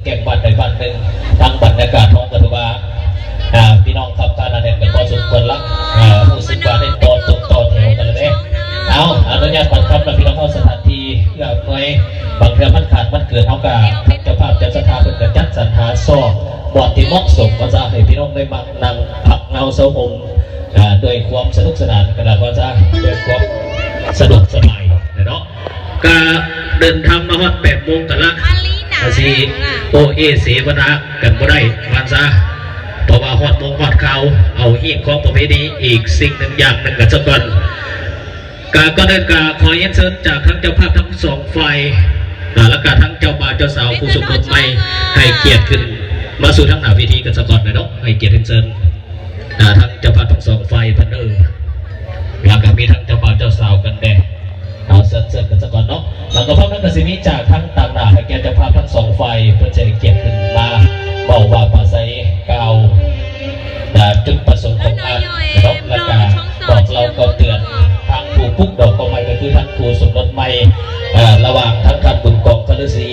ก่งบ้านใดบ้านหนึ่งทางบรรยากาศท้องกระดูกพี่น้องครับการนั่นเองเป็นพอสมควรละผู้สิบว่าได้ต่อแถวกันเลยเอาอนุญาตบังคับและพี่น้องเข้าสถานที่เพื่อหน่วยบางเทือมันขาดมันเกิดเท่ากับเจ้าภาพเจ้าสถาเป็นการจัดสรรหาซ่อบอดที่เหมาะสมก็จะให้พี่น้องได้มานั่งพักเงาเสาอมโดยความสนุกสนานกระดาษว่าจะโดยความสะดวกสบายเนาะก็เดินทางมาฮอด8 โมงกันละสิโอเอเสวนากันบ่ได้วันซะเพราะว่าฮอดโมงฮอดเขาเอาหิ้งของประเพณีอีกสิ่งหนึ่งอย่างหนึ่งกันสักก่อนก็เดินกาขอเชิญจากทั้งเจ้าภาพทั้ง2 ฝ่ายและการทั้งเจ้าบ่าวเจ้าสาวผู้สมรสใหม่ให้เกียรติขึ้นมาสู่ทั้งหน้าเวทีกันสักก่อนเนาะให้เกียรติเชิญทั้งเจ้าภาพทั้ง2 ฝ่ายพันแล้วก็มีทั้งเจ้าบ่าวเจ้าสาวกันแน่เอาเสิร์ฟกันสักก่อนเนาะหลังกระพร้อมนั้นก็สิมีจากทั้งต่างหน้าให้แก่เจ้าภาพทั้ง2 ฝ่ายเพื่อจะเกียรติขึ้นมาบอกว่าภาษาเก่าจุดประสงค์ของงานเนาะและก็บอกเราก็เตือนทางผู้ปุ๊กดอกก็ไม่ก็คือทั้งผู้สมรสใหม่ระหว่างทั้งการบุญกองกฤษี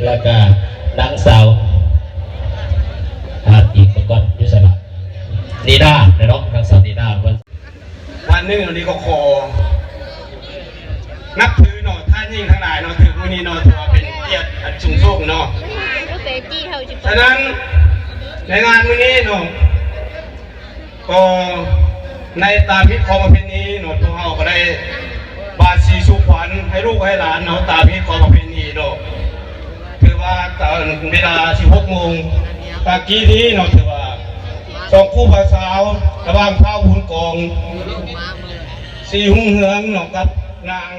และก็นางสาวอีกก่อนยุสระนีน่าเนาะนางสาวนีน่าวันนึงเราดีก็ขอนับถือเนาะท่านยิ่งทั้งหลายเนาะถือวันนี้เนาะถือว่าเป็นเกียรติอันสูงส่งเนาะฉะนั้นในงานวันนี้เนาะก็ในตามพิธีของประเพณีเนาะพวกเราก็ได้บาสีสุขวัญให้ลูกให้หลานเนาะตามพิธีของประเพณีเนาะคือว่าตอนเวลา16 โมงตะกี้นี้เนาะถือว่า2 คู่ภาษาวระหว่างข้าวบุญกอง4 หุ่งเหืองเนาะกับนาง